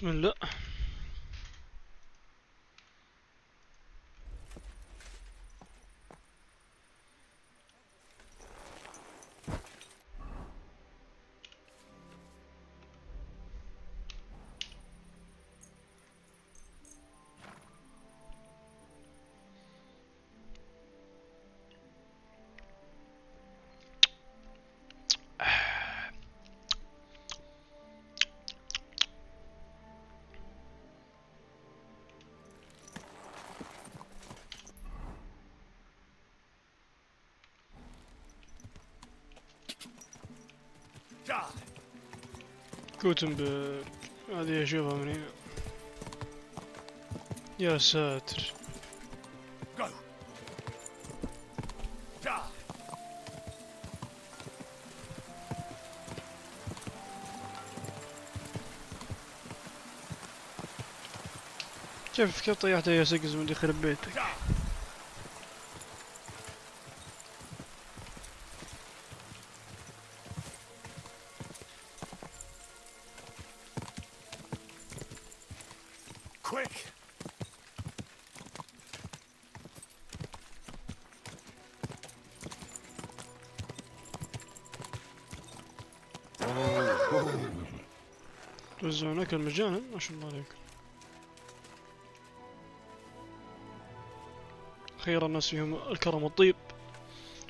بسم الله. كوتنبرغ هذه اشوفها من هنا. يا ساتر. كيف طيحت يا سقز من يخرب بيتك. توزعون اكل مجانا ما شاء الله عليكم. خير الناس فيهم الكرم والطيب.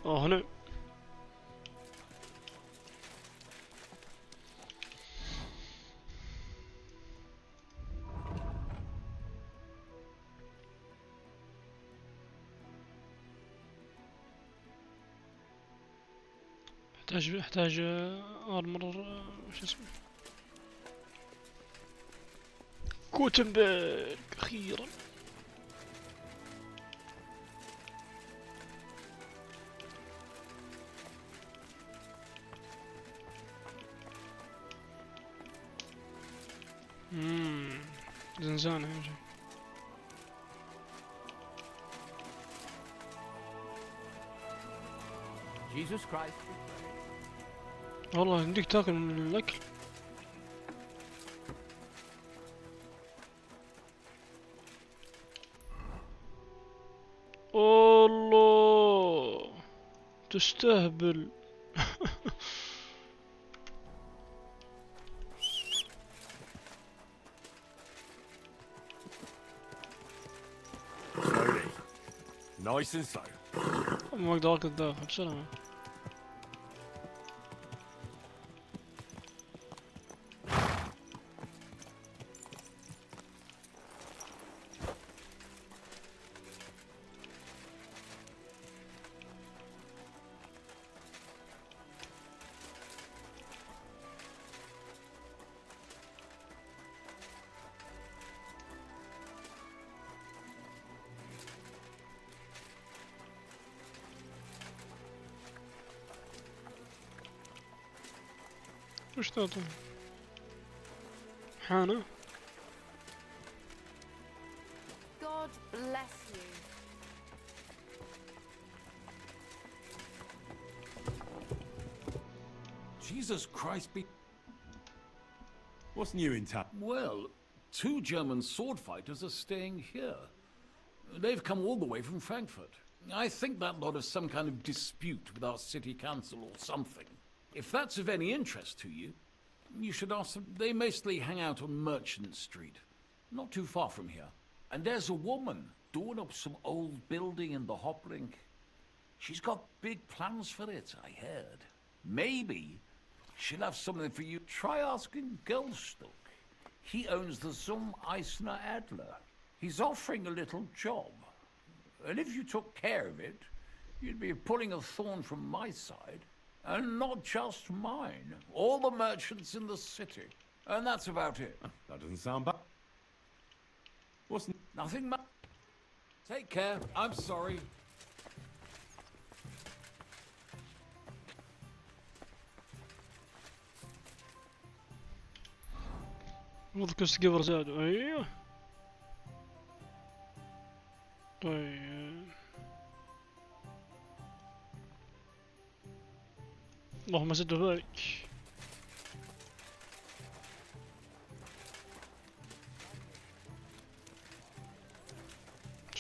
هنا احتاج ارمر. شو اسمه؟ كوتنبرغ اخيرا. زنزانة يا شيخ. Jesus Christ. والله يمديك تاكل من الاكل. الله تستهبل. Nice and slow. ما اقدر اكل داخل. سلام. وش تعطي؟ حانة. God bless you. Jesus Christ be... What's new in town? Well, 2 German sword fighters are staying here. They've come all the way from Frankfurt. I think that lot has some kind of dispute with our city council or something. If that's of any interest to you, you should ask them. They mostly hang out on Merchant Street, not too far from here. And there's a woman doing up some old building in the Hoppling. She's got big plans for it, I heard. Maybe she'll have something for you. Try asking Goldstock. He owns the Zum Eisner Adler. He's offering a little job. And if you took care of it, you'd be pulling a thorn from my side. And not just mine. All the merchants in the city. And that's about it. That doesn't sound bad. What's Nothing much. Take care. I'm sorry. المفروض كوست زادوا. ايوه طيب. اللهم زد وبارك.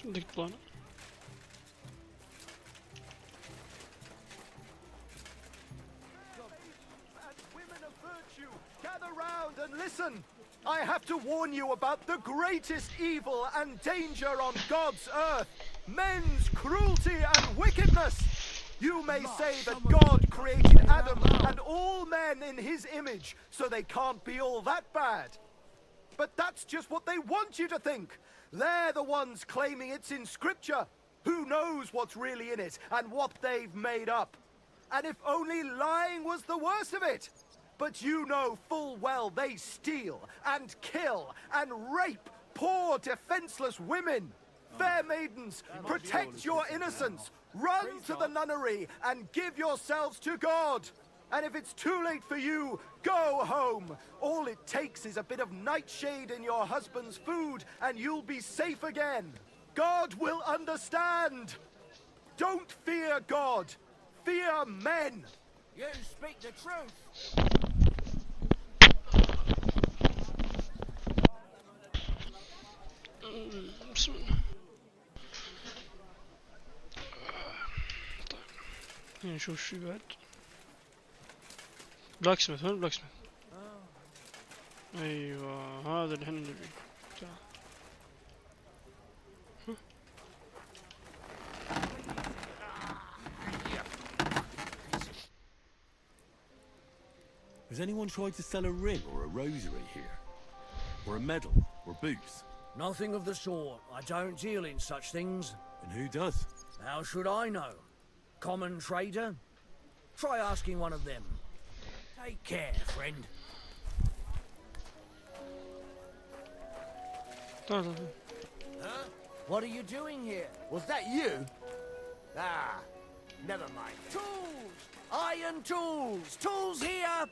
عندك بلان. Women of virtue, gather round and listen. I have to warn you about the greatest evil and danger on God's earth. Men's cruelty and wickedness. You may say that God created Adam and all men in his image, so they can't be all that bad. But that's just what they want you to think. They're the ones claiming it's in Scripture. Who knows what's really in it and what they've made up? And if only lying was the worst of it. But you know full well they steal and kill and rape poor defenseless women. Fair maidens, protect your innocence. Run to the nunnery and give yourselves to God. And if it's too late for you, go home. All it takes is a bit of nightshade in your husband's food and you'll be safe again. God will understand. Don't fear God. Fear men. You speak the truth. بسم الله. طيب نشوف شو بعد. بلاك سميث، وين بلاك سميث؟ ايوه هذا اللي احنا نبيه. تعال. Has anyone tried to sell a ring or a rosary here? Or a medal? Or boots? Nothing of the sort. I don't deal in such things. And who does? How should I know? Common trader? Try asking one of them. Take care, friend. تعال تعال. Huh? What are you doing here? Was that you? Ah, never mind. Tools! Iron tools! Tools here!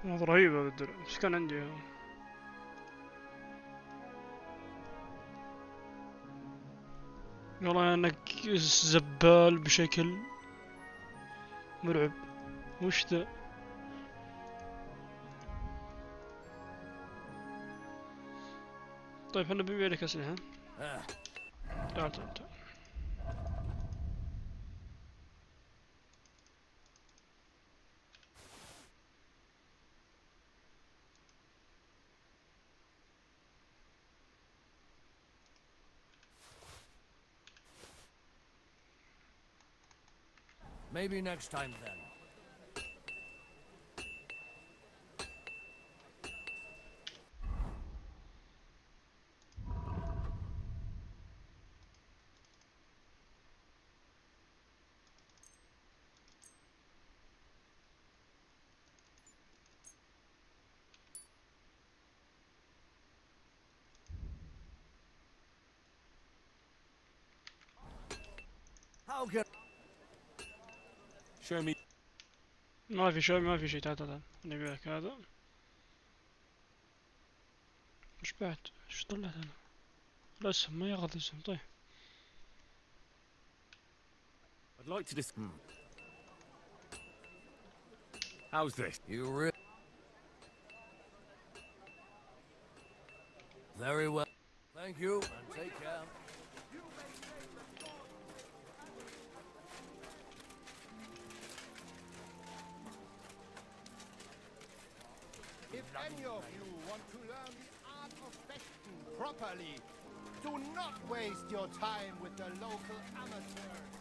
هذا رهيب هذا الدرع، ايش كان عندي هذا؟ والله انك زبال بشكل مرعب. وش ذا؟ طيب احنا بنبيع لك اسلحة. تعال تعال تعال. Maybe next time then. How can Show me. ما في شيء ما في شيء. تعال تعال نبيع لك هذا. ايش بعت؟ ايش طلعت انا؟ الاسهم ما ياخذ الاسهم. طيب I'd like to just. How's this? you really? Very well. Thank you and take care. If any of you want to learn the art of fechten properly, do not waste your time with the local amateurs.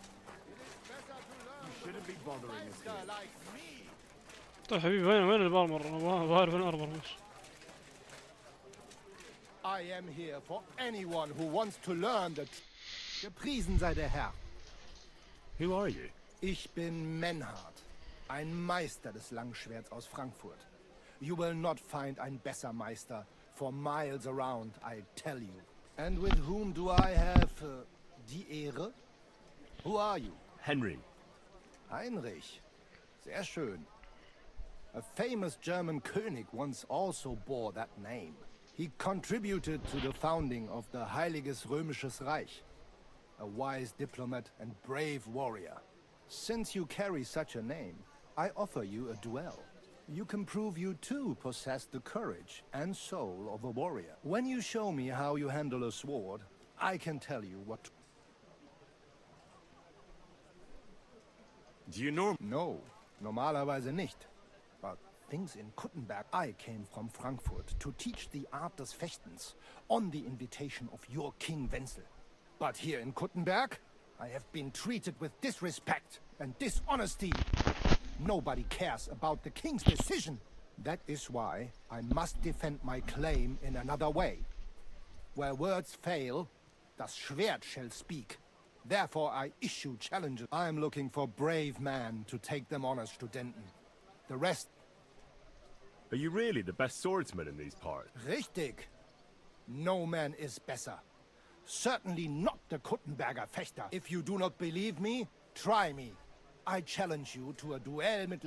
It is better to learn You shouldn't be bothering us from a here. master like me. طيب حبيبي وين البارمر؟ ابغى اعرف وين الارمر بس. I am here for anyone who wants to learn the Gepriesen sei der Herr. Who are you? Ich bin Menhard, ein Meister des Langschwerts aus Frankfurt. You will not find ein besser Meister for miles around, I tell you. And with whom do I have die Ehre? Who are you? Henry. Heinrich. Sehr schön. A famous German König once also bore that name. He contributed to the founding of the Heiliges Römisches Reich. A wise diplomat and brave warrior. Since you carry such a name, I offer you a duel. You can prove you too possess the courage and soul of a warrior. When you show me how you handle a sword, I can tell you what... Do you know? No, normalerweise nicht. But things in Kuttenberg. I came from Frankfurt to teach the art des Fechtens on the invitation of your King Wenzel. But here in Kuttenberg, I have been treated with disrespect and dishonesty. Nobody cares about the king's decision. That is why I must defend my claim in another way. Where words fail, das Schwert shall speak. Therefore I issue challenges. I am looking for brave men to take them honors, Studenten. The rest... Are you really the best swordsman in these parts? Richtig. No man is besser. Certainly not the Kuttenberger Fechter. If you do not believe me, try me. I challenge you to a duel mit...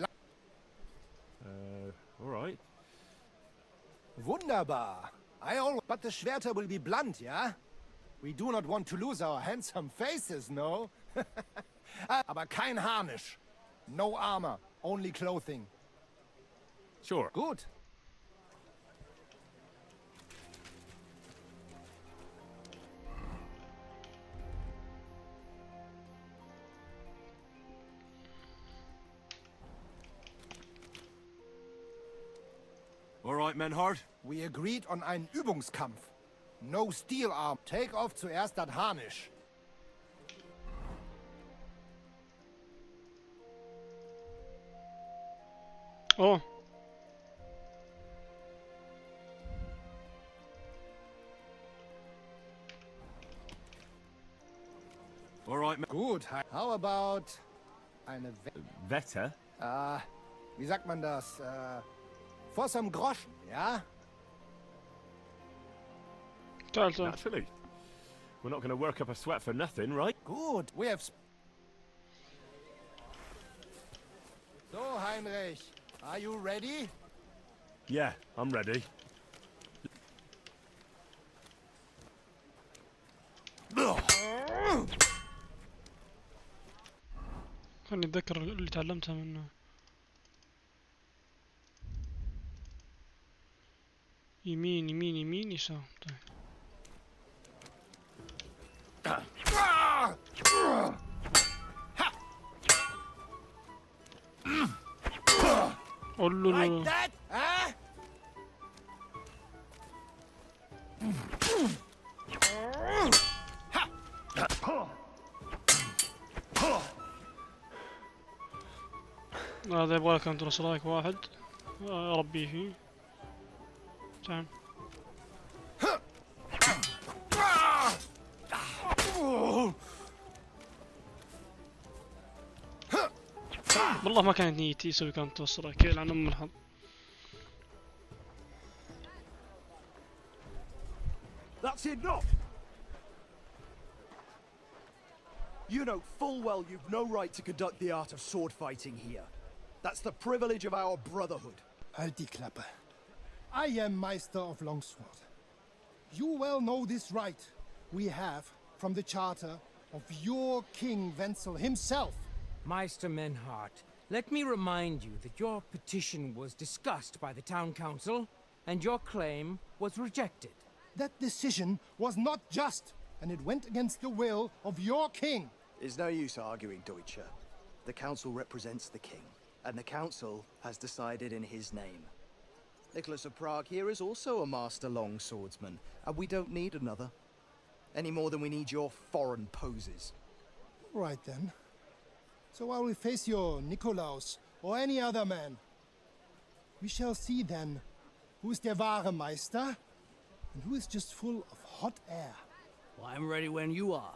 All right. Wunderbar. But the Schwerter will be blunt, yeah? We do not want to lose our handsome faces, no? Aber kein Harnisch. No armor, only clothing. Sure. Good. All right, Menhard. We agreed on einen Übungskampf. No steel arm. Take off zuerst das Harnisch. Oh, All right, Gut. How about eine Vetter? wie sagt man das? For some Groschen, ja? تعال تعال. Naturally. We're not going to work up a sweat for nothing, right? Gut. We have... So, Heinrich. Are you ready? Yeah, I'm ready. خلني اتذكر اللي تعلمتها منه. يمين يمين يمين يسار. طيب. Like that, huh? هذا يبغى كونتر سترايك واحد اربيه فيه. تعال. والله ما كانت نيتي اسوي كونتر سترايك يلعن ام الحظ. That's enough! You know full well you've no right to conduct the art of sword fighting here. That's the privilege of our brotherhood. Halt die Klappe. I am Meister of Longsword. You well know this right we have from the charter of your King Wenzel himself. Meister Menhart, let me remind you that your petition was discussed by the town council, and your claim was rejected. That decision was not just, and it went against the will of your king. It's no use arguing, Deutscher. The council represents the king, and the council has decided in his name. Nicholas of Prague here is also a master long swordsman, and we don't need another. Any more than we need your foreign poses. Right then. So I will face your Nikolaus or any other man. We shall see then who is der wahre Meister and who is just full of hot air. Well, I'm ready when you are,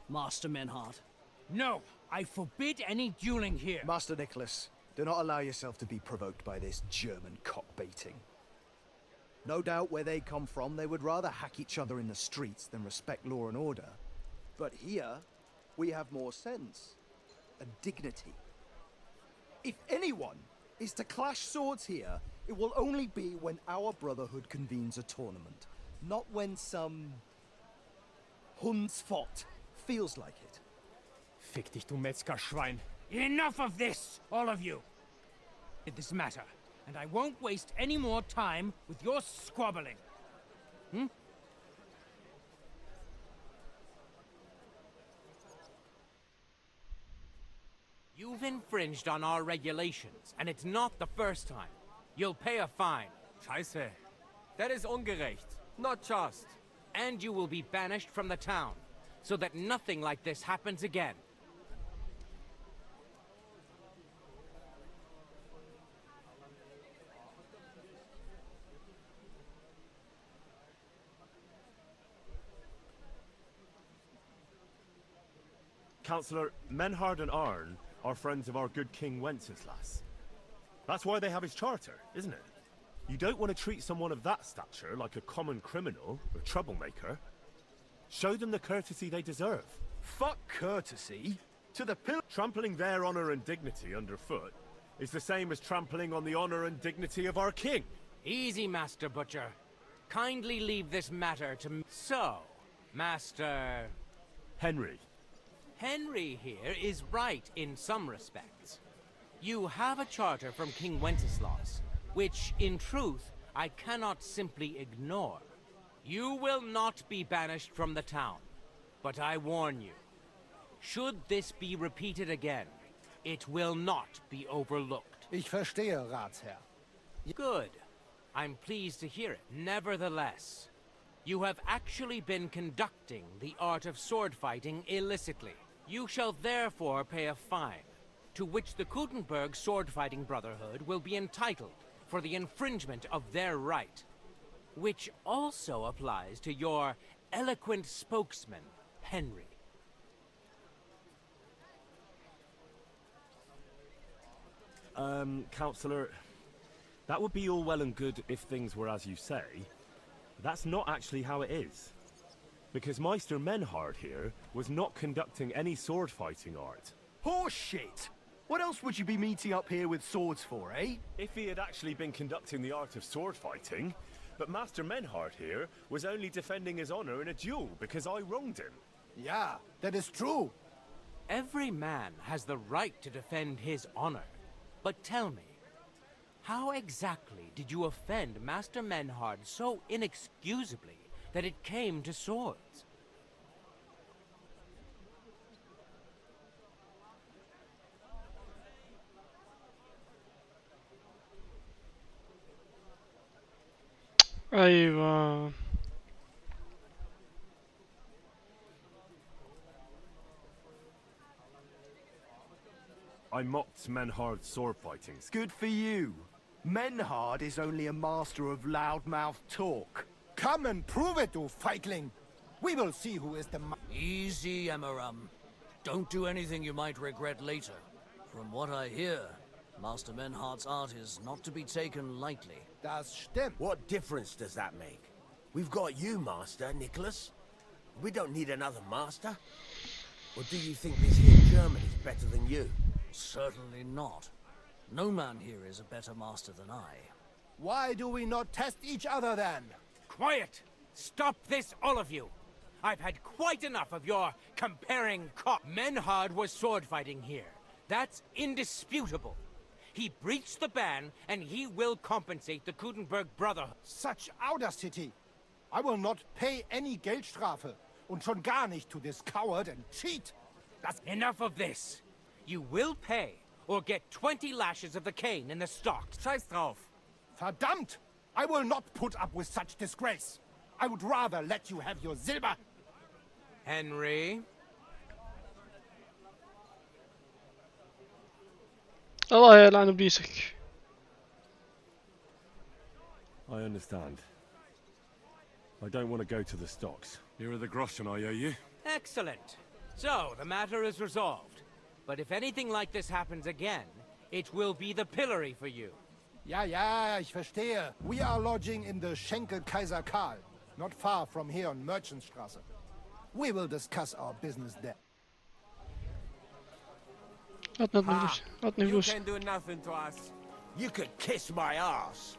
Master Menhart. No, I forbid any dueling here. Master Nicholas, do not allow yourself to be provoked by this German cock-baiting. No doubt where they come from, they would rather hack each other in the streets than respect law and order. But here, we have more sense and dignity. If anyone is to clash swords here, it will only be when our brotherhood convenes a tournament, not when some Hundsfott feels like it. Fick dich, du Metzgerschwein. Enough of this, all of you. This matter. and I won't waste any more time with your squabbling. Hmm? You've infringed on our regulations, and it's not the first time. You'll pay a fine. Scheiße. That is ungerecht. Not just. And you will be banished from the town, so that nothing like this happens again. Councillor, Menhard and Arn are friends of our good King Wenceslas. That's why they have his charter, isn't it? You don't want to treat someone of that stature like a common criminal or troublemaker. Show them the courtesy they deserve. Fuck courtesy. To the Trampling their honor and dignity underfoot is the same as trampling on the honor and dignity of our king. Easy, Master Butcher. Kindly leave this matter to me. So, Master... Henry. Henry here is right in some respects. You have a charter from King Wenceslas, which, in truth, I cannot simply ignore. You will not be banished from the town, but I warn you, should this be repeated again, it will not be overlooked. Ich verstehe, Ratsherr. Good. I'm pleased to hear it. Nevertheless, you have actually been conducting the art of sword fighting illicitly. You shall therefore pay a fine, to which the Kuttenberg sword-fighting brotherhood will be entitled for the infringement of their right, which also applies to your eloquent spokesman, Henry. Councillor, that would be all well and good if things were as you say, but that's not actually how it is. Because Meister Menhard here was not conducting any sword-fighting art. Horseshit! What else would you be meeting up here with swords for, eh? If he had actually been conducting the art of sword-fighting, but Master Menhard here was only defending his honor in a duel because I wronged him. Yeah, that is true. Every man has the right to defend his honor. But tell me, how exactly did you offend Master Menhard so inexcusably that it came to swords? أيوة. I mocked Menhard's sword fighting. Good for you. Menhard is only a master of loudmouth talk. Come and prove it, you feigling. We will see who is the Easy, Emaram. Don't do anything you might regret later. From what I hear, Master Menhard's art is not to be taken lightly. Das stimmt. What difference does that make? We've got you, Master, Nicholas. We don't need another master. Or do you think this here German is better than you? Certainly not. No man here is a better master than I. Why do we not test each other then? Quiet! Stop this, all of you! I've had quite enough of your comparing Menhard was sword fighting here. That's indisputable. He breached the ban, and he will compensate the Kuttenberg Brotherhood. Such audacity! I will not pay any Geldstrafe, und schon gar nicht to this coward and cheat. That's enough of this. You will pay, or get 20 lashes of the cane in the stocks. Scheiß drauf. Verdammt! I will not put up with such disgrace. I would rather let you have your silber. Henry? الله يلعن ابليسك. I understand. I don't want to go to the stocks. Here are the groschen I owe you. Excellent. So, the matter is resolved. But if anything like this happens again, it will be the pillory for you. Ja, ich verstehe. We are lodging in the Schenkel Kaiser Karl, not far from here on Merchantstraße. We will discuss our business there. عطني فلوس. عطني You فلوس. can do nothing to us. You could kiss my ass.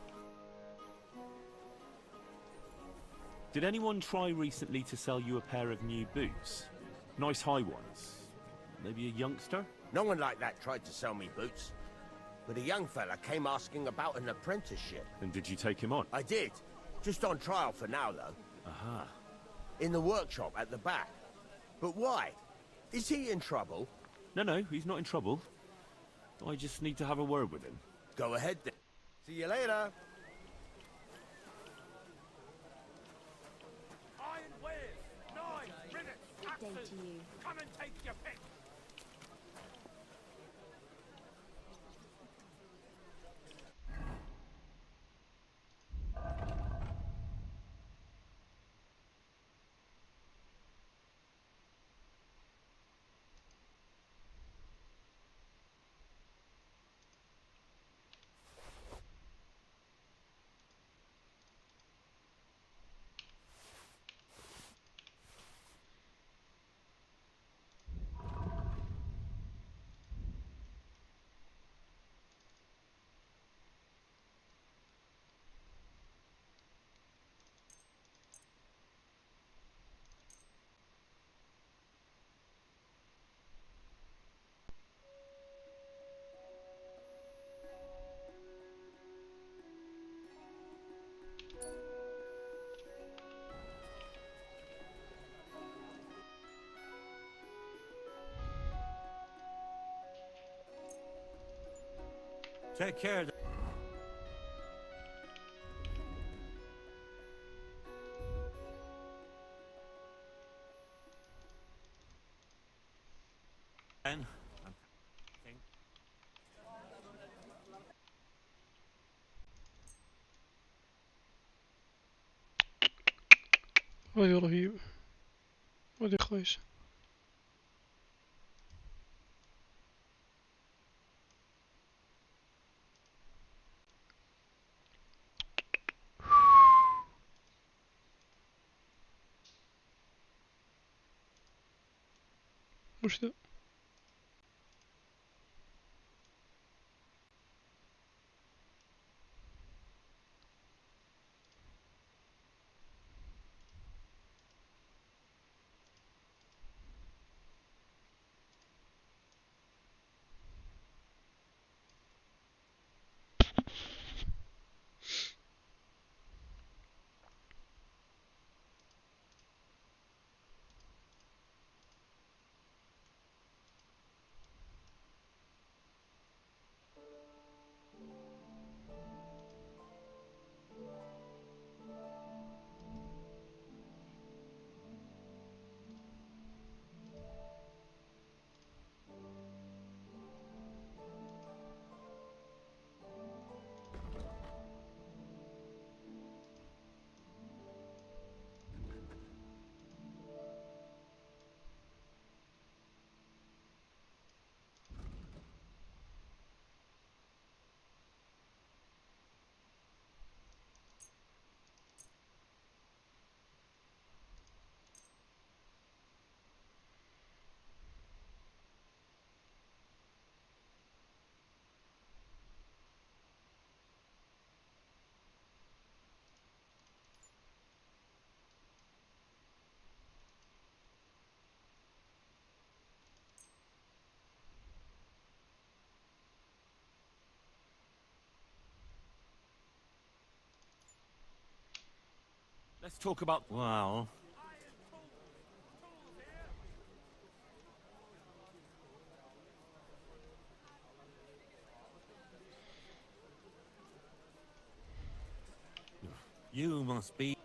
Did anyone try recently to sell you a pair of new boots? Nice high ones. Maybe a youngster? No one like that tried to sell me boots. but a young fella came asking about an apprenticeship. And did you take him on? I did. Just on trial for now, though. Aha. In the workshop at the back. But why? Is he in trouble? No, he's not in trouble. I just need to have a word with him. Go ahead then. See you later. Iron wares, knives, rivets, axes. to you. Come and take your pick. Take care. Dan. هذه رهيبة. هذه خايسة. وش ذا؟ Let's talk about... Well... You must be...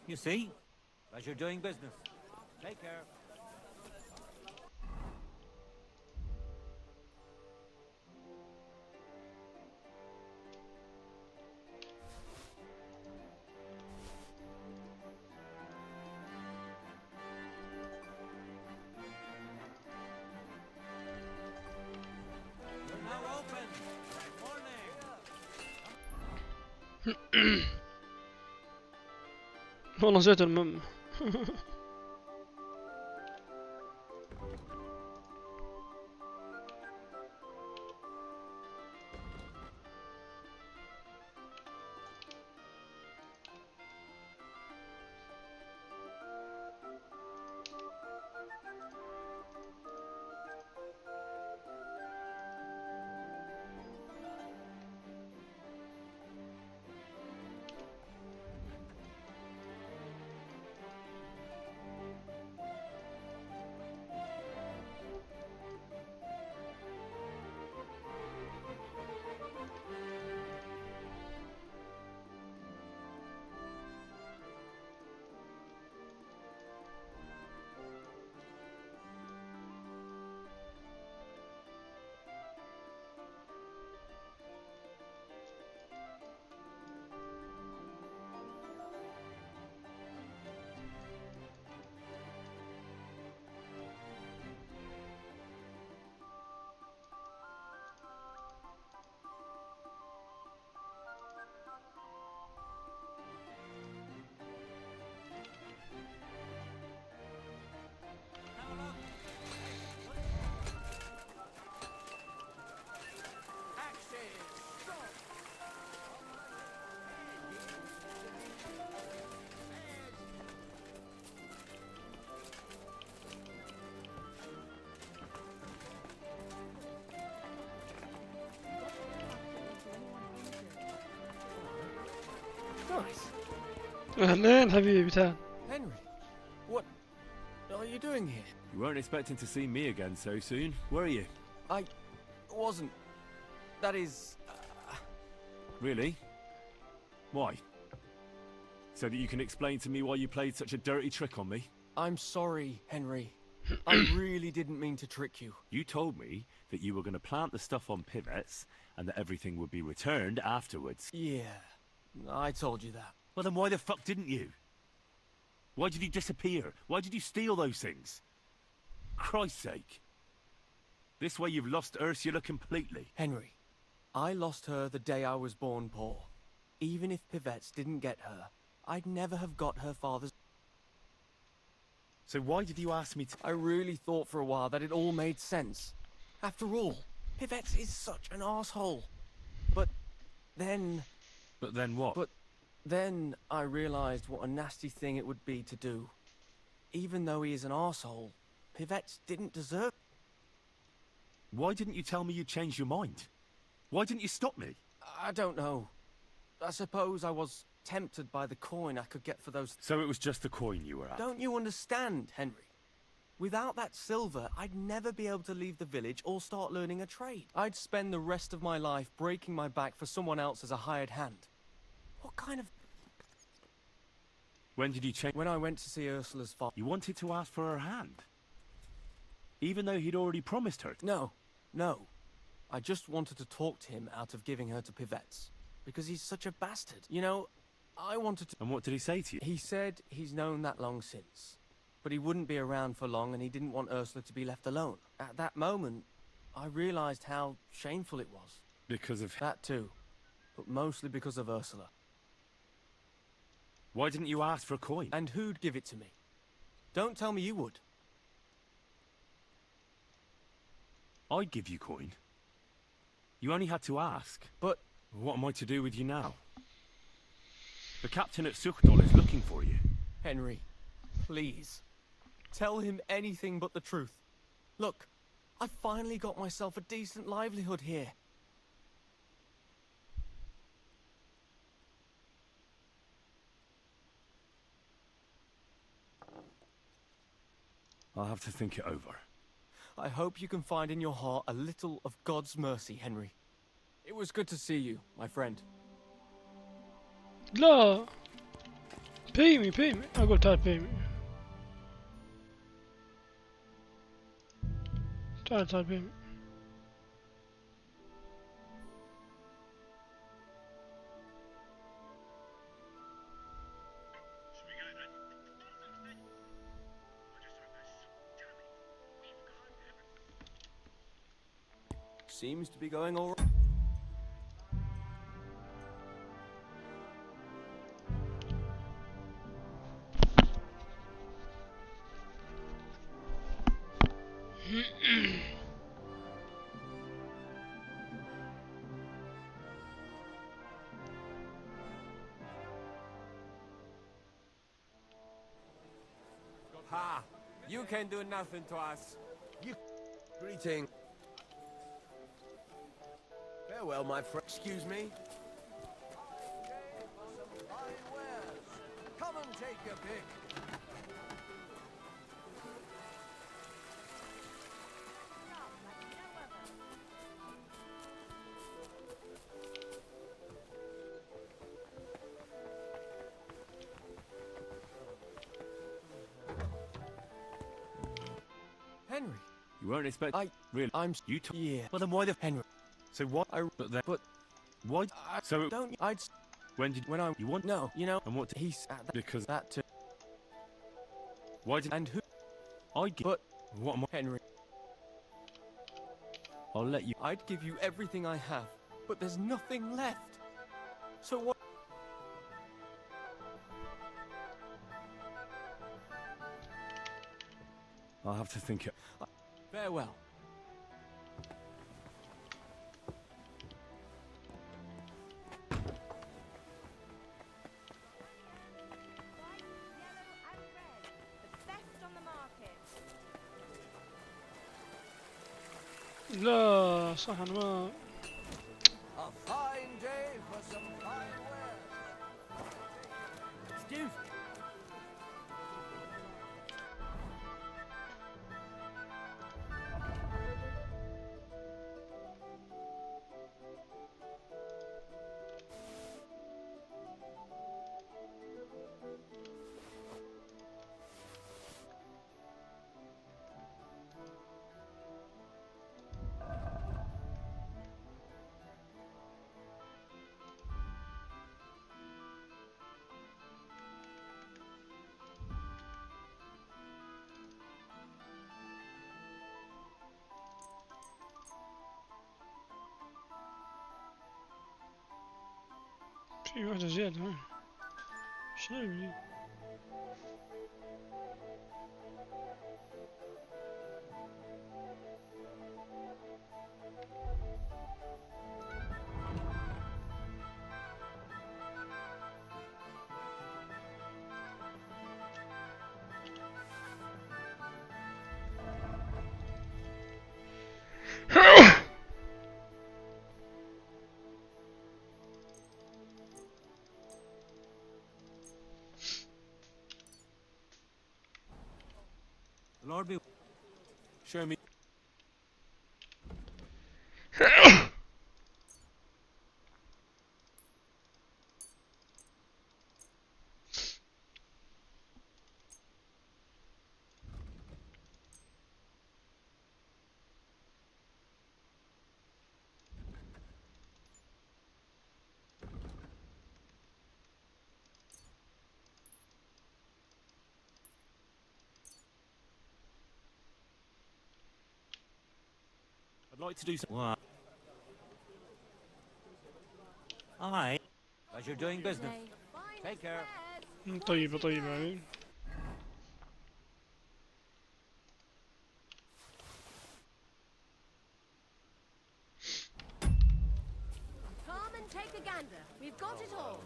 You see? Pleasure doing business. Take care. We're now open. Morning. والله نسيت المهم. Nice. أهلين حبيبي تعال. Henry, what are you doing here? You weren't expecting to see me again so soon, were you? I wasn't. That is... Really? Why? So that you can explain to me why you played such a dirty trick on me? I'm sorry, Henry. I really didn't mean to trick you. You told me that you were going to plant the stuff on pivots and that everything would be returned afterwards. Yeah, I told you that. Well, then why the fuck didn't you? Why did you disappear? Why did you steal those things? Christ's sake. This way you've lost Ursula completely. Henry, I lost her the day I was born poor. Even if Pivettes didn't get her, I'd never have got her father's... So why did you ask me to... I really thought for a while that it all made sense. After all, Pivettes is such an asshole. But then... But then what? But then I realized what a nasty thing it would be to do. Even though he is an asshole, Pivettes didn't deserve... Why didn't you tell me you'd changed your mind? Why didn't you stop me? I don't know. I suppose I was tempted by the coin I could get for those... So it was just the coin you were after? Don't you understand, Henry? Without that silver, I'd never be able to leave the village or start learning a trade. I'd spend the rest of my life breaking my back for someone else as a hired hand. What kind of... When did you change... When I went to see Ursula's father... You wanted to ask for her hand? Even though he'd already promised her? No, no. I just wanted to talk to him out of giving her to Pivettes. Because he's such a bastard. You know, I wanted to... And what did he say to you? He said he's known that long since. But he wouldn't be around for long and he didn't want Ursula to be left alone. At that moment, I realized how shameful it was. Because of... That too. But mostly because of Ursula. Why didn't you ask for a coin? And who'd give it to me? Don't tell me you would. I'd give you coin. You only had to ask. But... What am I to do with you now? The captain at Suchdol is looking for you. Henry, please. Tell him anything but the truth. Look, I finally got myself a decent livelihood here. I'll have to think it over. I hope you can find in your heart a little of God's mercy, Henry. It was good to see you, my friend. لا pay me أقول تعال pay me تعال pay me Seems to be going all right. Ha! You can do nothing to us. You... Greeting. Farewell, my friend. Excuse me. Come and take your pick. Henry. You weren't expecting... Really? You Yeah. Well, then why the... Henry. So what? But then... But... Why? So... Don't... I'd... When did... When I... You want... No, you know... And what... He's... Because... That too. Why did... And who... I'd give... But... What am I... Henry. I'll let you... I'd give you everything I have, but there's nothing left. So what... I'll have to think it... Farewell. لا صح أنا ما A fine day for some fine wear. في واحدة زيادة هون. شنو اللي Lord be. Show me. I'd like to do some. What? Aye. As you're doing business. Take care. طيبة طيبة هذه. Come and take a gander. We've got it all.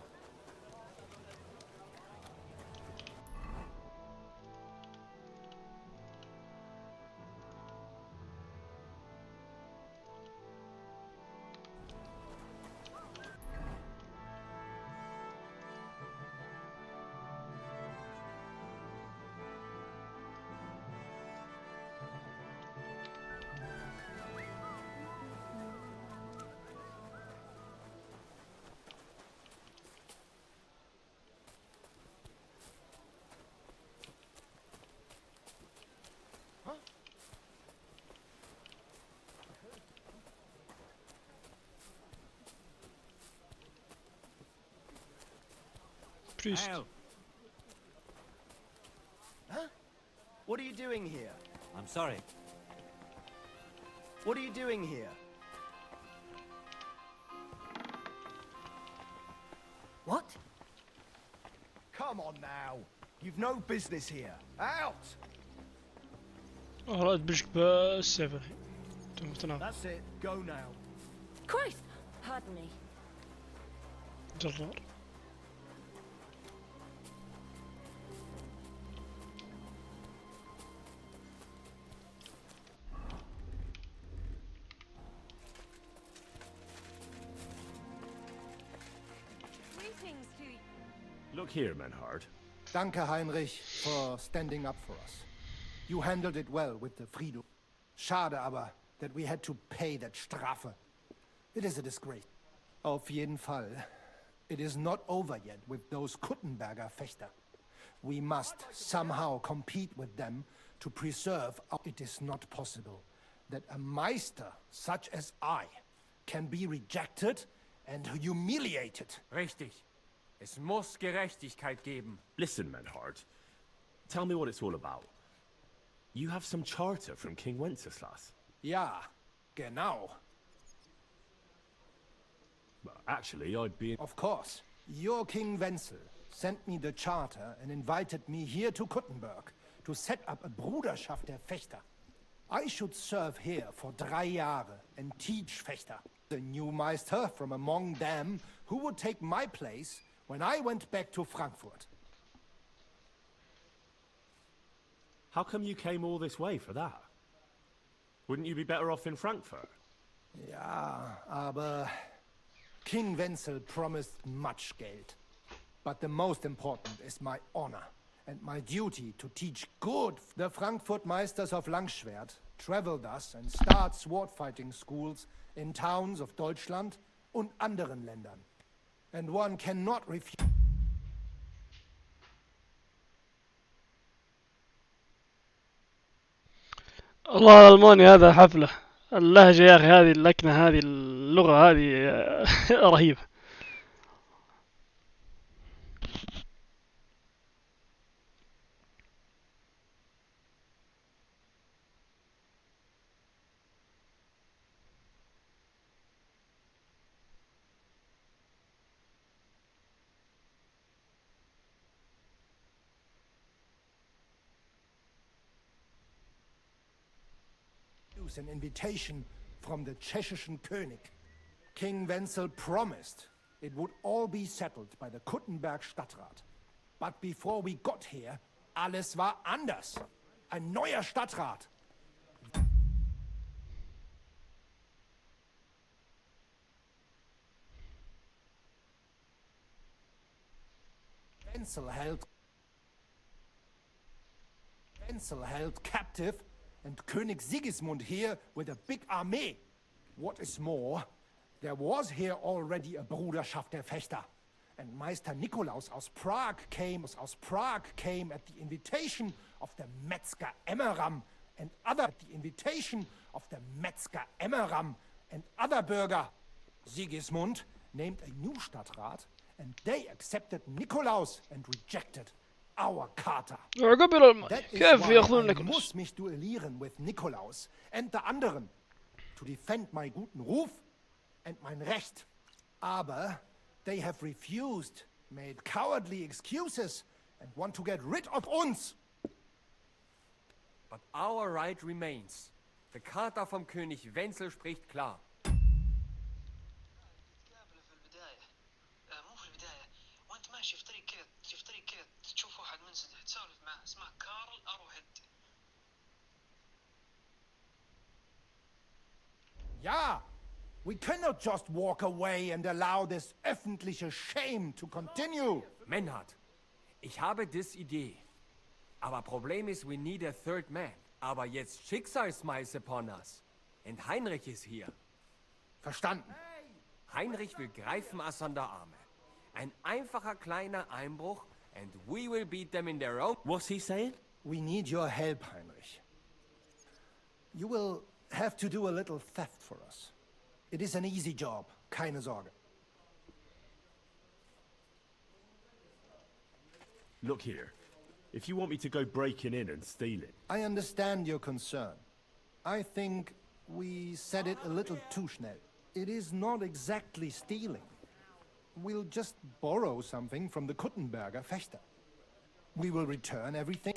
Priest. Huh? What are you doing here? I'm sorry. What are you doing here? What? Come on now. You've no business here. Out! رائد بشك بالسيف الحين. تمام. That's it. Go now. Christ! Pardon me. جرار. Greetings to you. Look here, Menhard. Danke, Heinrich, for standing up for us. You handled it well with the Frido. Schade aber, that we had to pay that Strafe. It is a disgrace. Auf jeden Fall. It is not over yet with those Kuttenberger Fechter. We must somehow compete with them to preserve our... It is not possible that a Meister such as I can be rejected and humiliated. Richtig. Es muss Gerechtigkeit geben. Listen, Menhard. Tell me what it's all about. You have some charter from King Wenceslas. Ja, genau. Well, actually, I'd be... Of course. Your King Wenzel sent me the charter and invited me here to Kuttenberg to set up a Bruderschaft der Fechter. I should serve here for 3 Jahre and teach Fechter. The new Meister from among them who would take my place when I went back to Frankfurt. How come you came all this way for that? Wouldn't you be better off in Frankfurt? Ja, aber King Wenzel promised much Geld. But the most important is my honor and my duty to teach good. The Frankfurt Meisters of Langschwert travel thus and start sword fighting schools in towns of Deutschland und anderen Ländern. And one cannot refuse. الله الألماني هذا حفلة. اللهجة يا أخي هذه اللكنة هذه اللغة هذه رهيبة. receives an invitation from the tschechischen König. King Wenzel promised it would all be settled by the Kuttenberg Stadtrat. But before we got here, alles war anders. Ein neuer Stadtrat. Wenzel held captive, and König Sigismund here with a big army. What is more, there was here already a Bruderschaft der Fechter, and Meister Nikolaus aus Prague came at the invitation of the Metzger Emmeram and other Bürger. Sigismund named a new Stadtrat, and they accepted Nikolaus and rejected our Charter. قبل المانيا That is كيف why ياخذون I نيكولاس؟ muss mich duellieren with Nikolaus and the anderen to defend my guten Ruf and mein Recht. Aber they have refused, made cowardly excuses and want to get rid of uns. But our right remains. The Charta vom König Wenzel spricht klar. Ja, we cannot just walk away and allow this öffentliche shame to continue. Menhard, ich habe dis Idee. Aber Problem ist, we need a third man. Aber jetzt Schicksalsschmeiß upon us. And Heinrich ist hier. Verstanden. Heinrich will greifen us an der Arme. Ein einfacher kleiner Einbruch and we will beat them in their own... What's he saying? We need your help, Heinrich. You will have to do a little theft for us. It is an easy job, keine Sorge. Look here. If you want me to go breaking in and stealing... I understand your concern. I think we said it a little too schnell. It is not exactly stealing. We'll just borrow something from the Kuttenberger Fechter. We will return everything.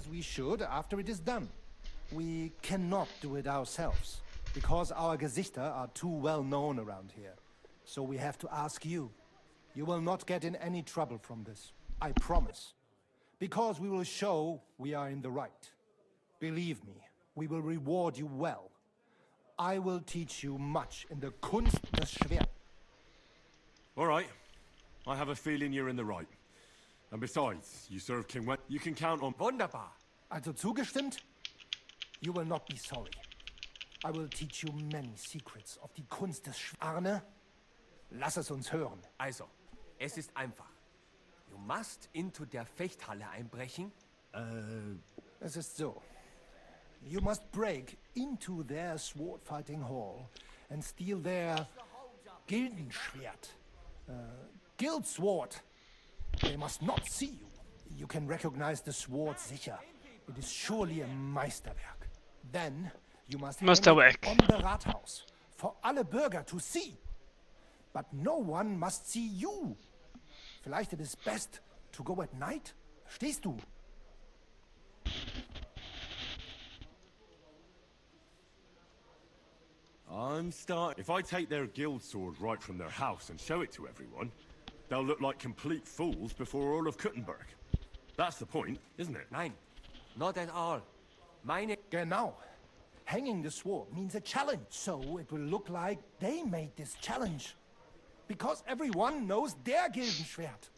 as we should after it is done. We cannot do it ourselves, because our Gesichter are too well known around here. So we have to ask you. You will not get in any trouble from this, I promise. Because we will show we are in the right. Believe me, we will reward you well. I will teach you much in the Kunst des Schwert. All right. I have a feeling you're in the right. And besides, you serve King Wen. You can count on... Wunderbar. Also zugestimmt? You will not be sorry. I will teach you many secrets of die Kunst des Arne. Lass es uns hören. Also, es ist einfach. You must into der Fechthalle einbrechen. Es ist so. You must break into their sword fighting hall and steal their Gildenschwert. Guild sword. They must not see you. You can recognize the sword sicher. It is surely a Meisterwerk. Then you must hang it Meisterwerk. on the Rathaus for alle Bürger to see. But no one must see you. Vielleicht it is best to go at night? Verstehst du? I'm starting... If I take their guild sword right from their house and show it to everyone, they'll look like complete fools before all of Kuttenberg. That's the point, isn't it? Nein, not at all. Meine... Genau. Hanging the sword means a challenge, so it will look like they made this challenge. Because everyone knows their Gildenschwert.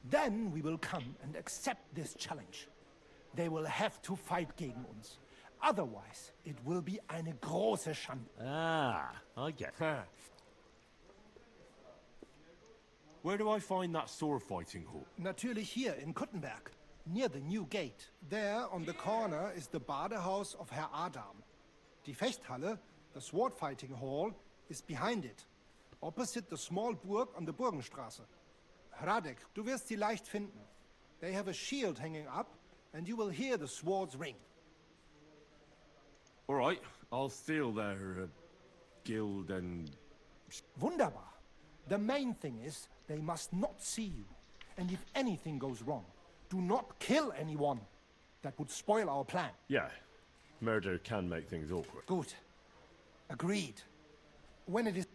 Then we will come and accept this challenge. They will have to fight gegen uns. Otherwise, it will be eine große Schande. Ah, I get it. Where do I find that sword fighting hall? Natürlich hier in Kuttenberg, near the new gate. There, on the corner, is the Badehaus of Herr Adam. Die Fechthalle, the sword fighting hall, is behind it. Opposite the small Burg on the Burgenstraße. Radek, du wirst sie leicht finden. They have a shield hanging up, and you will hear the swords ring. All right, I'll steal their guild and... Wunderbar. The main thing is, they must not see you. And if anything goes wrong, do not kill anyone. That would spoil our plan. Yeah, murder can make things awkward. Good. Agreed. When it is...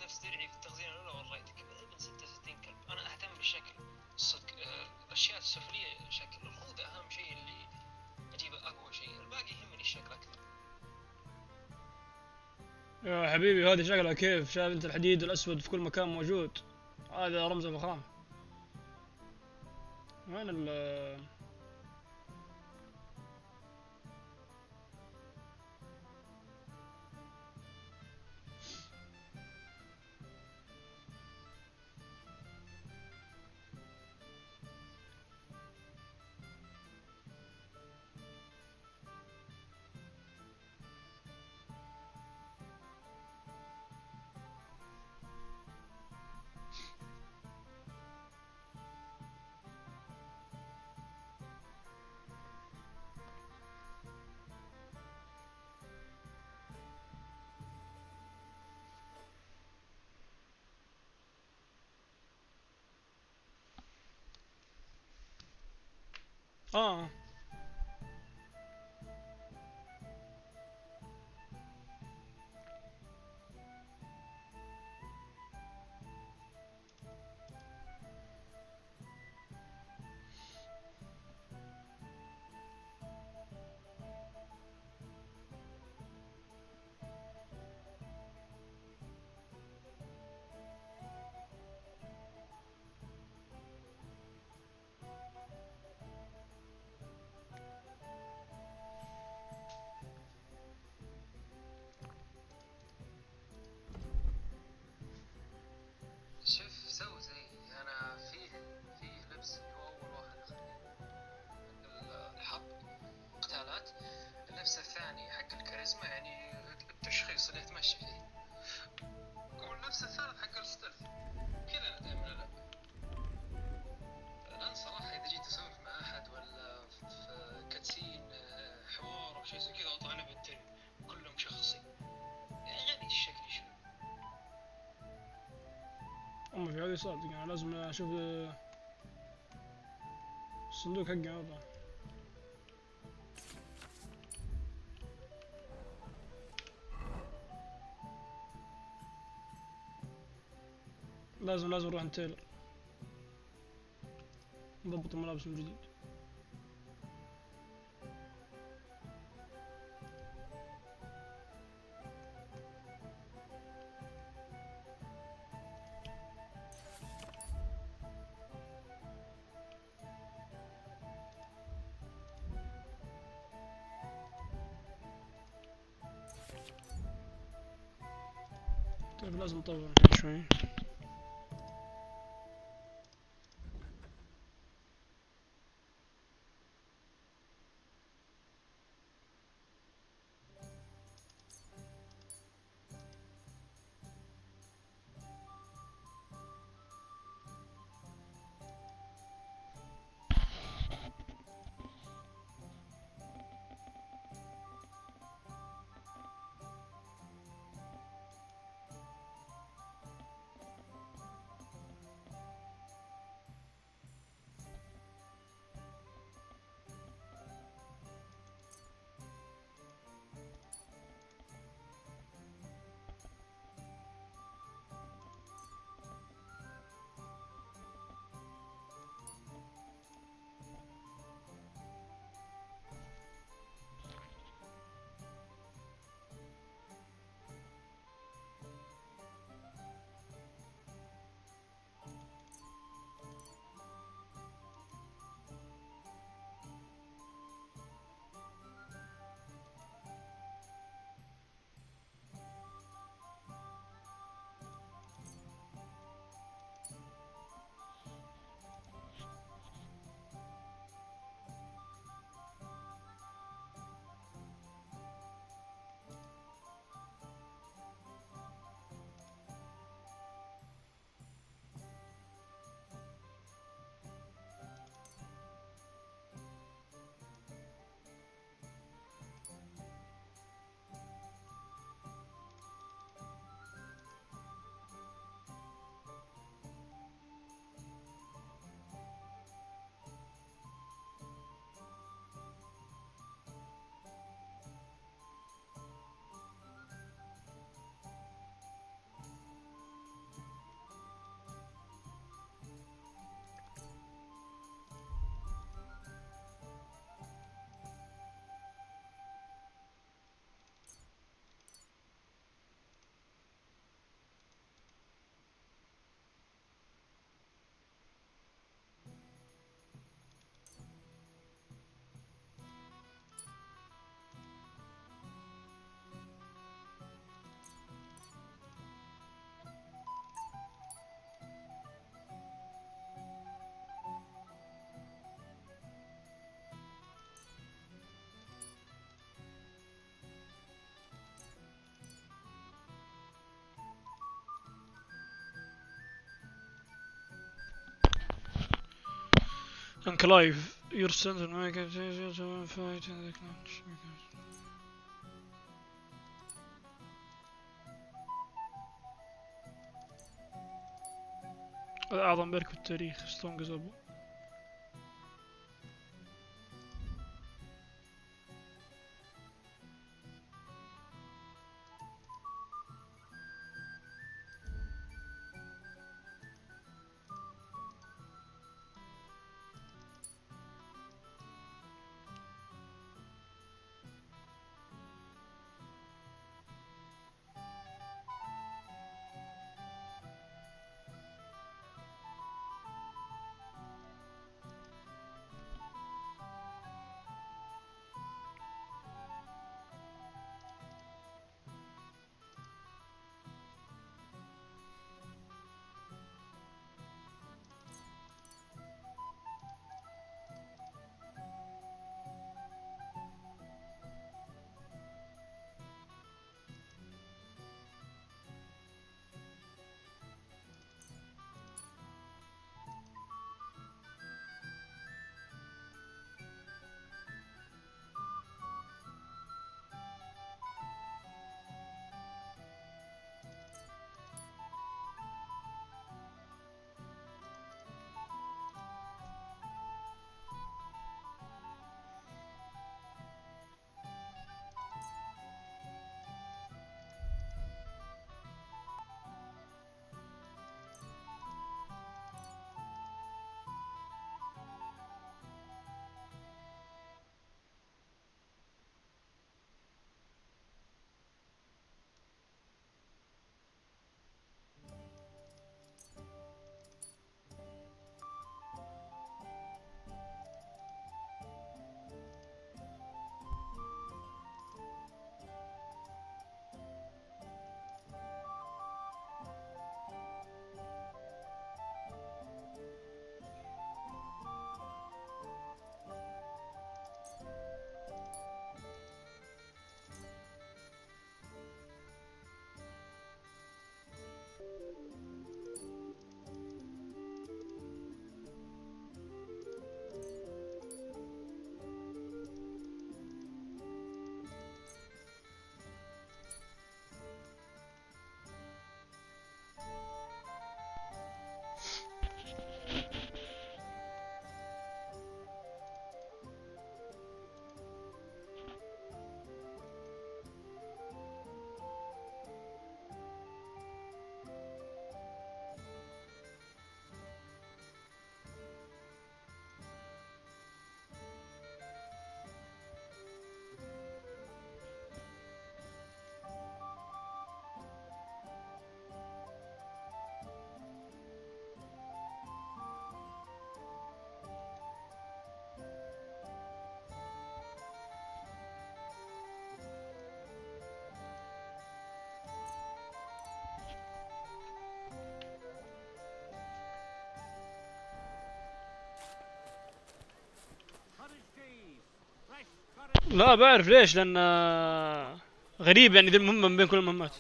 نفس درعي في التخزين الأولى وريتك من 66 كلب. أنا أهتم بالشكل الصدق. الأشياء السفلية شكل الخوذة أهم شيء اللي أجيب أقوى شيء. الباقي يهمني الشكل أكثر. يا حبيبي هذه شكلها كيف؟ شايف أنت الحديد الأسود في كل مكان موجود. هذا رمز الفخامة. وين ال صادق، أنا لازم أشوف الصندوق حقي والله. لازم نروح نتيلر نضبط الملابس من جديد. طيب لازم نطور شوي. And Clive, your sons and make it easier to fight in the clash. أعظم ملك في التاريخ strongest أبو. لا بعرف ليش، لان غريب يعني ذي المهمة من بين كل المهمات.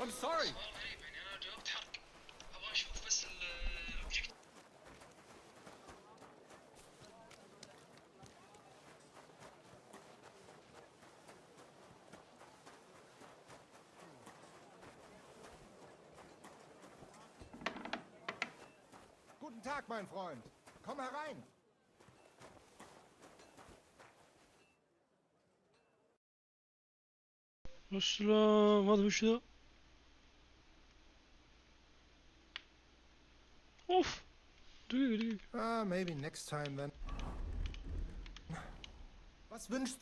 I'm sorry. يعني انا جاوبت حرق، ابغى اشوف بس الاوبجيكت. Guten Tag, mein Freund. Komm herein. السلام، هذا وش ذا؟ اوف، دقيقة دقيقة. Maybe next time then. Was wünschst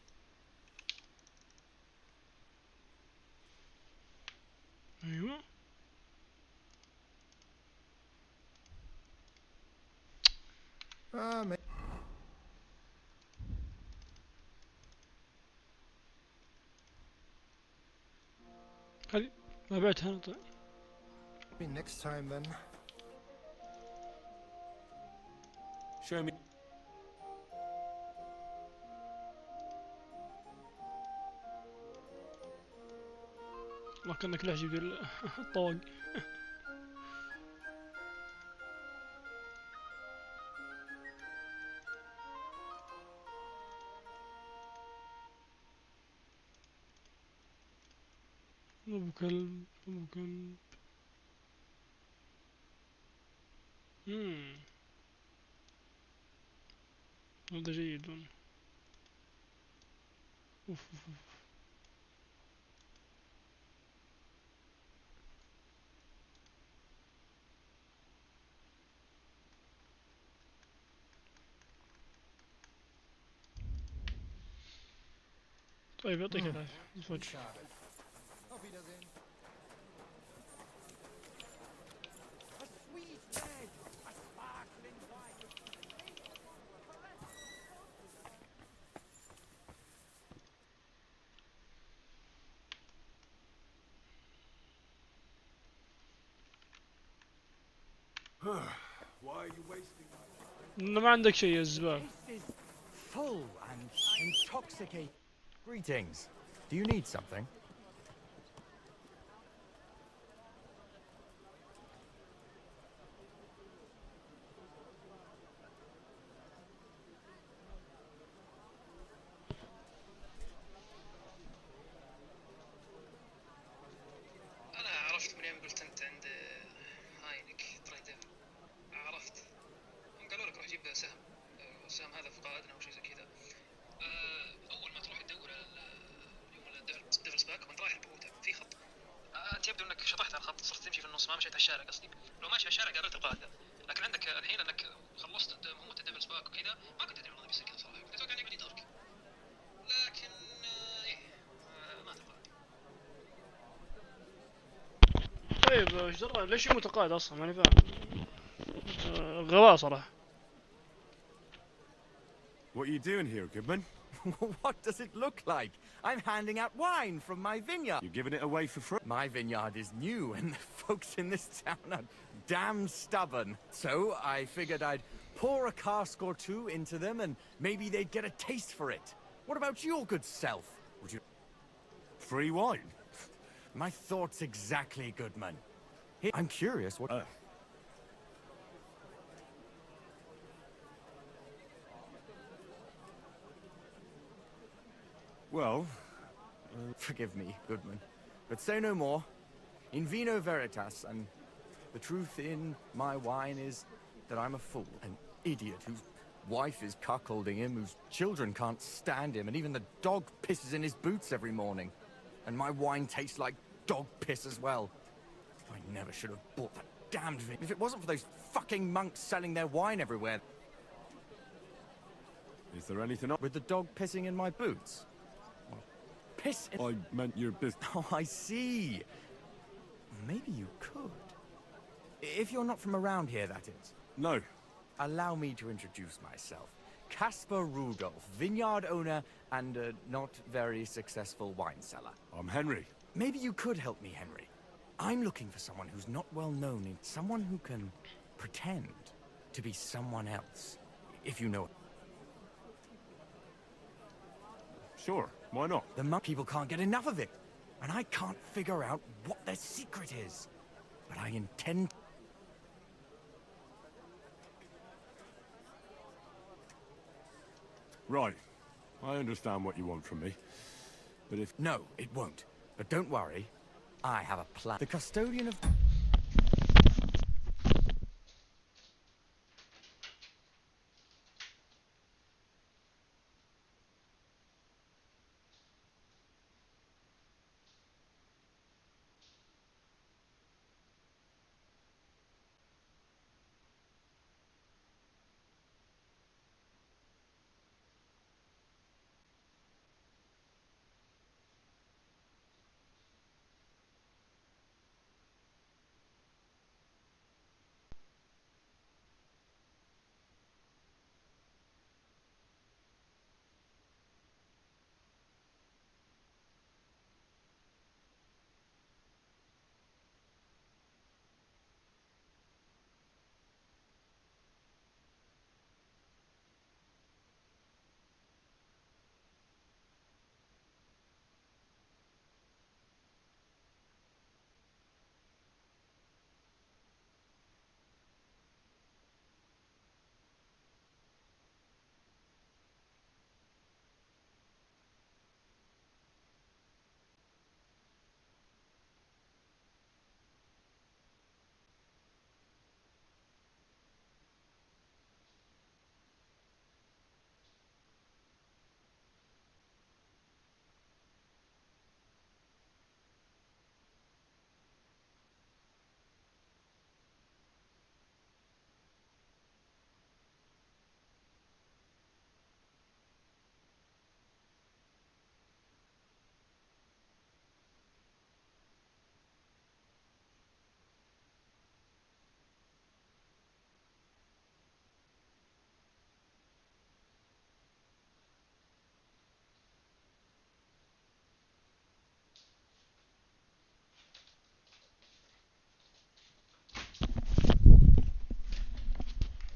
ايوه du? هذه ما بعتها انا. طيب Maybe next time then. Show me. ما كانك لا جيب الطواق. ابو كلب ابو كلب. هذا جيد. اوف اوف اوف. طيب يعطيك العافية. الفجر. Auf Wiedersehen. Why are you wasting my ما عندك شيء يا الزبال. Full and intoxicating. Greetings. Do you need something? انا عرفت من يوم قلت انت عند هاينك تريدر، عرفت. هم قالوا لك روح جيب سهم، السهم هذا فقدنا او شيء زي كذا. اول ما تروح تدور يوم الديفلز باك وانت رايح البعوثه في خط. انت يبدو انك شطحت على الخط، صرت تمشي في النص، ما مشيت على الشارع قصدي. لو ماشي على الشارع قابلت القائد، لكن عندك الحين انك خلصت مهمه الديفلز باك وكذا، ما كنت ادري والله بيصير كذا صراحه، كنت اتوقع انه يقعد يدورك. لكن ايه ما اتوقع. طيب ايش درى ليش يموت القائد اصلا؟ ماني فاهم. غباء صراحة. What are you doing here, Goodman? What does it look like? I'm handing out wine from my vineyard. You're giving it away for free? My vineyard is new, and the folks in this town are damn stubborn. So I figured I'd pour a cask or two into them, and maybe they'd get a taste for it. What about your good self? Would you... Free wine? My thoughts exactly, Goodman. I'm curious what... Well... Forgive me, Goodman, but say no more. In vino veritas, and the truth in my wine is that I'm a fool, an idiot whose wife is cuckolding him, whose children can't stand him, and even the dog pisses in his boots every morning. And my wine tastes like dog piss as well. I never should have bought that damned vin. If it wasn't for those fucking monks selling their wine everywhere... Is there anything up? With the dog pissing in my boots? Well, piss in... I meant your business. Oh, I see. Maybe you could. If you're not from around here, that is. No. Allow me to introduce myself. Caspar Rudolph, vineyard owner and a not very successful wine seller. I'm Henry. Maybe you could help me, Henry. I'm looking for someone who's not well known, someone who can pretend to be someone else, if you know. Sure, why not? The monk people can't get enough of it, and I can't figure out what their secret is. But I intend... Right. I understand what you want from me. But if... No, it won't. But don't worry. I have a plan. The custodian of...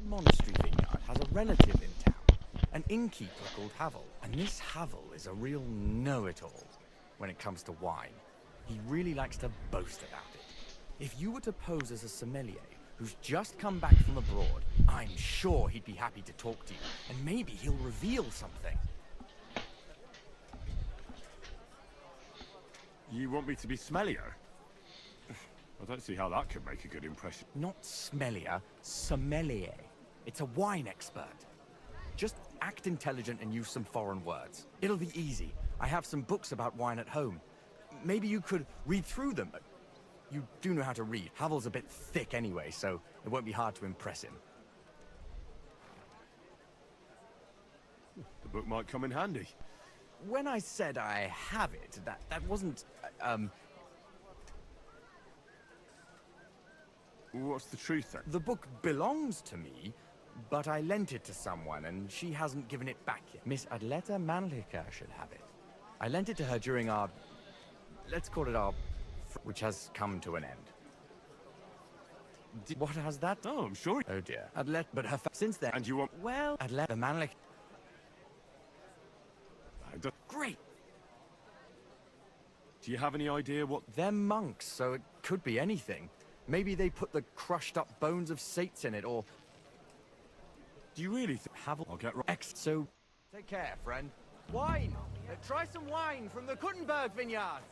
monastery vineyard has a relative in town, an innkeeper called Havel. And this Havel is a real know-it-all when it comes to wine. He really likes to boast about it. If you were to pose as a sommelier who's just come back from abroad, I'm sure he'd be happy to talk to you, and maybe he'll reveal something. You want me to be smellier? I don't see how that could make a good impression. Not smellier, sommelier. It's a wine expert. Just act intelligent and use some foreign words. It'll be easy. I have some books about wine at home. Maybe you could read through them. You do know how to read. Havel's a bit thick anyway, so it won't be hard to impress him. The book might come in handy. When I said I have it, that wasn't, What's the truth then? The book belongs to me, but I lent it to someone, and she hasn't given it back yet. Miss Adleta Manlica should have it. I lent it to her during our... let's call it our... which has come to an end. What has that? Oh, I'm sure. Oh dear. Adlet, but her... since then... And you want... Well, Adleta Manlica... Great! Do you have any idea what... They're monks, so it could be anything. Maybe they put the crushed up bones of saints in it, or... Do you really think... Havel... I'll get right... So... Take care, friend. Wine! Try some wine from the Kuttenberg vineyard!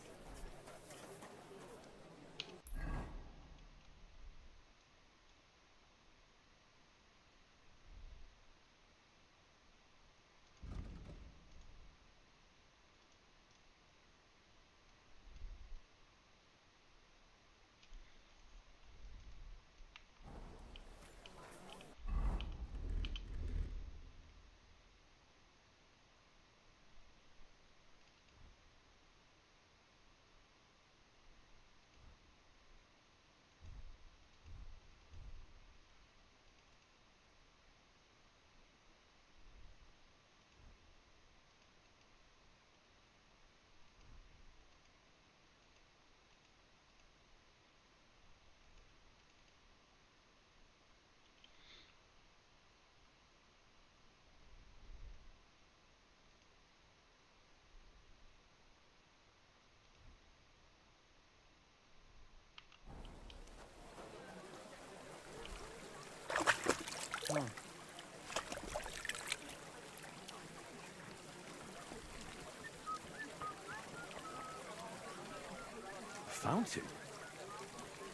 fountain.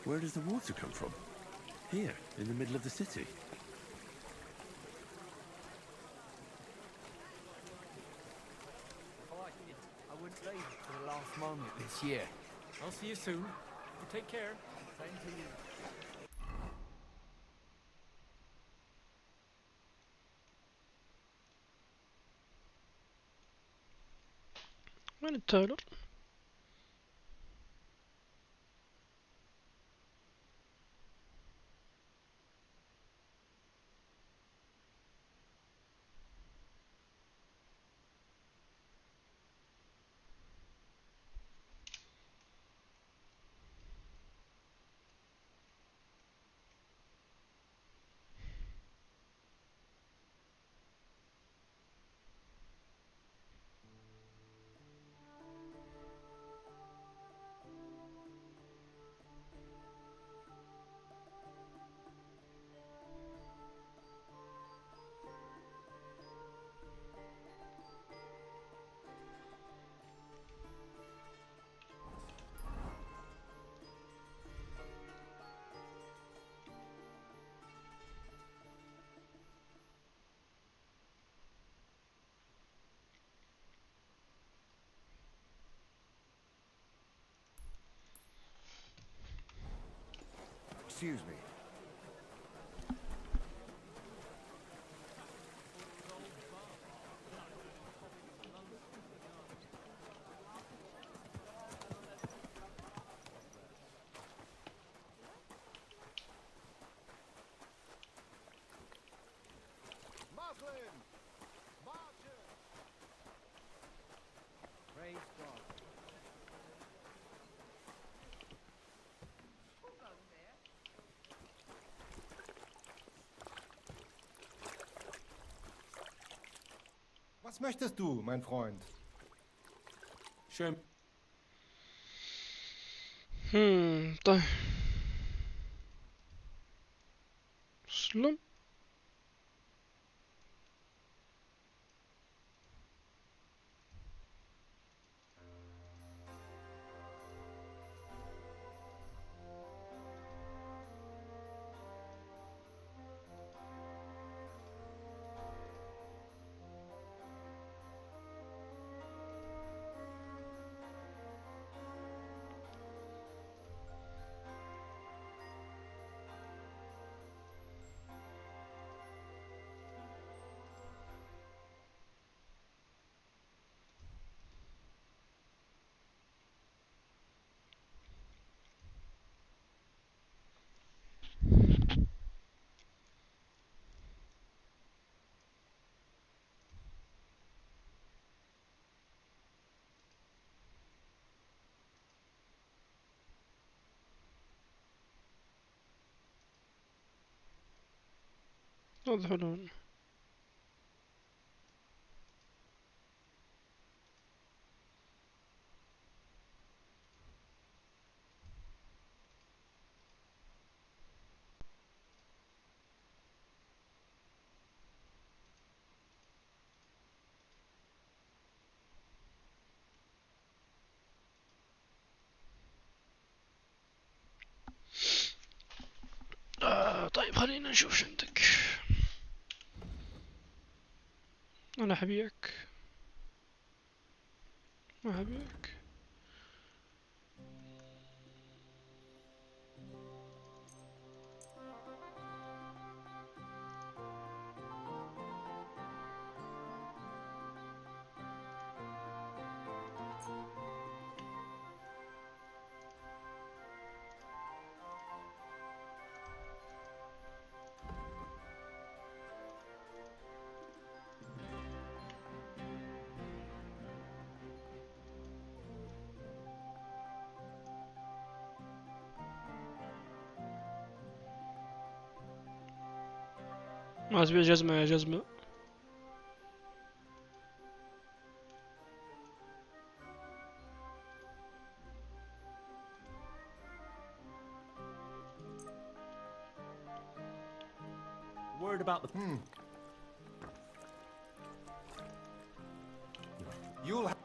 Where does the water come from? Here, in the middle of the city. I wouldn't leave it to the last moment this year. I'll see you soon. Take care. Same to you. وين التايلر؟ Excuse me. Muslim! Marches! Praise God. Was möchtest du, mein Freund? Schön. طيب سلم. يظهرون. طيب خلينا نشوف شو عندك. انا حبيك ما حبيك. ما تبيع جزمة يا جزمة. Worried about the... You'll have...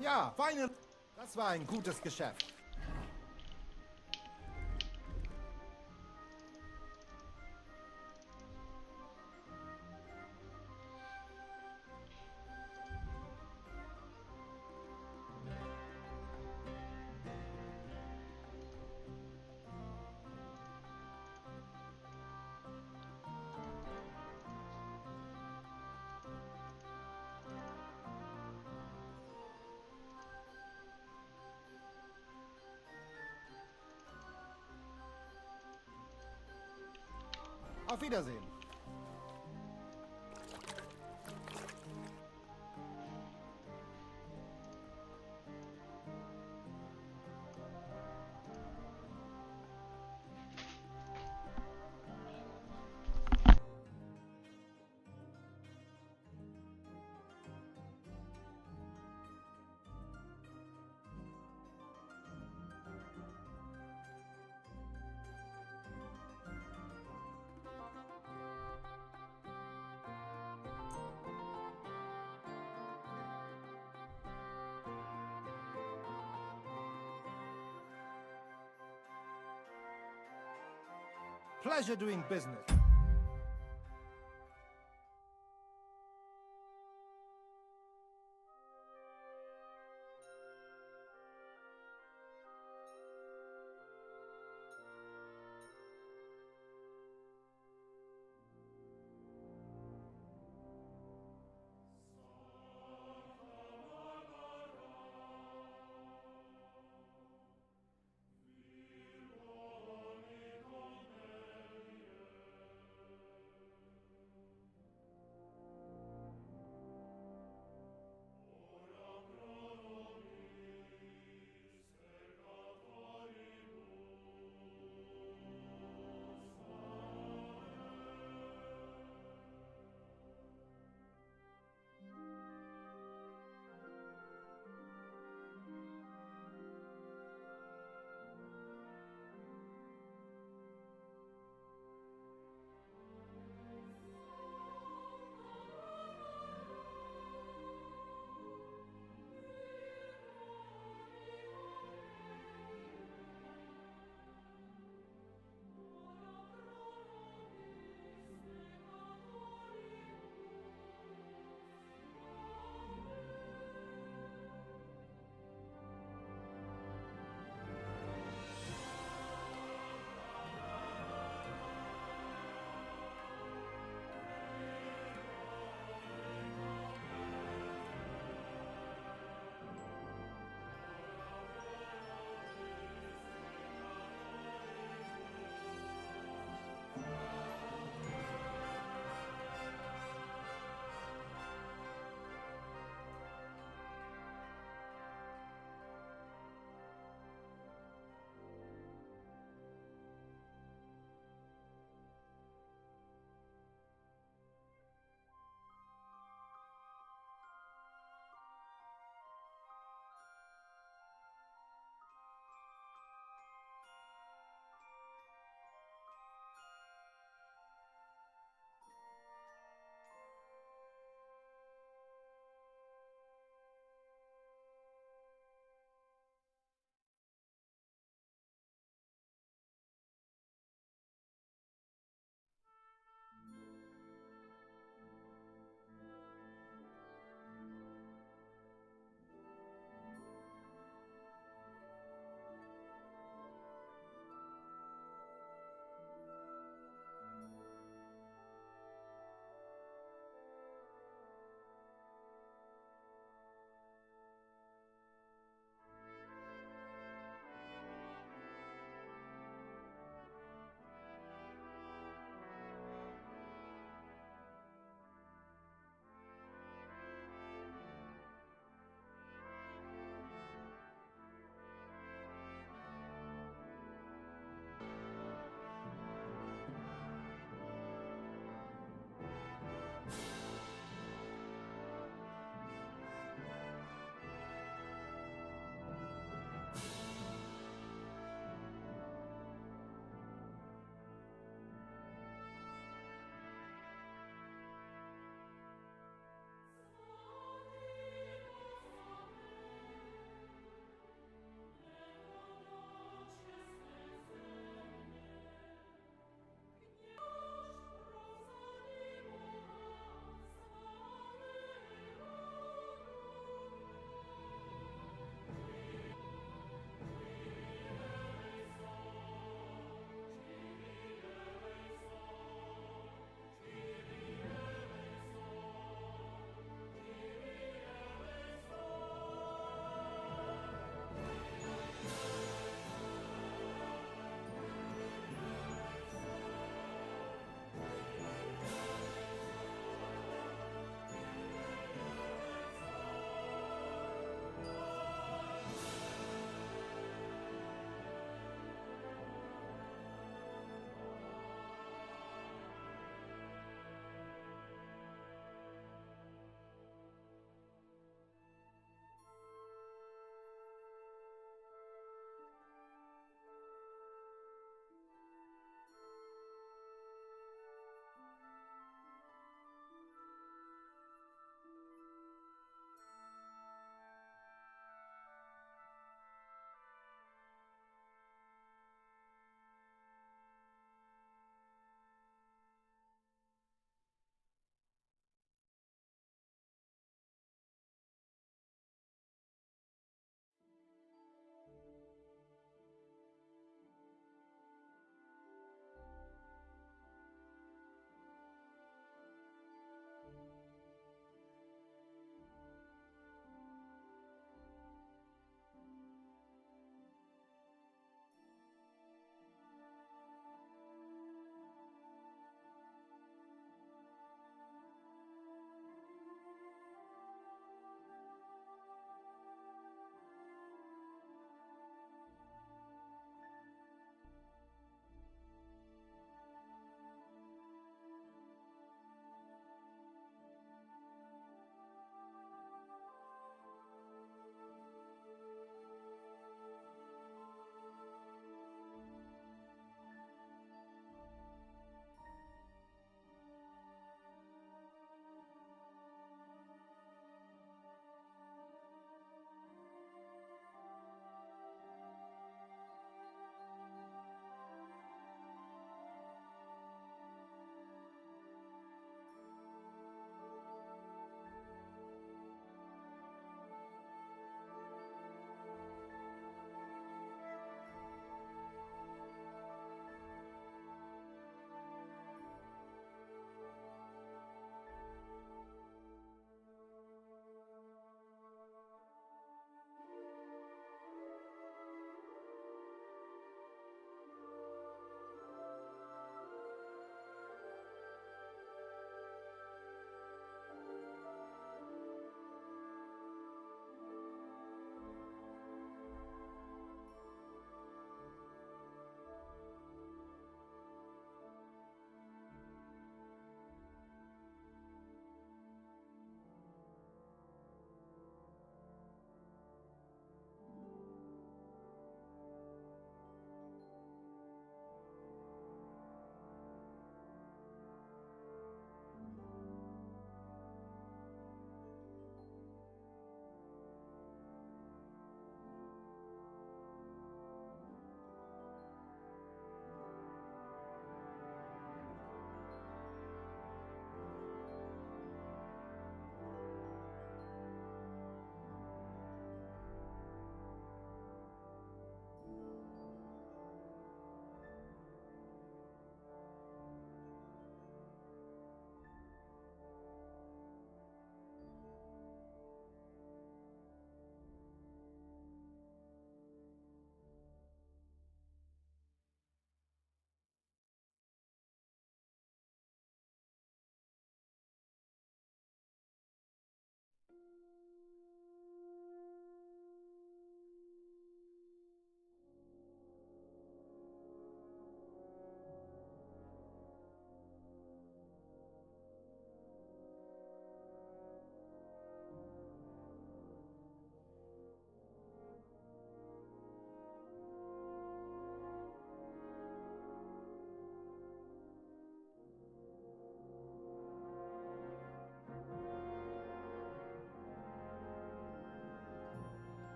Ja, feine. Das war ein gutes Geschäft. Auf Wiedersehen. Pleasure doing business.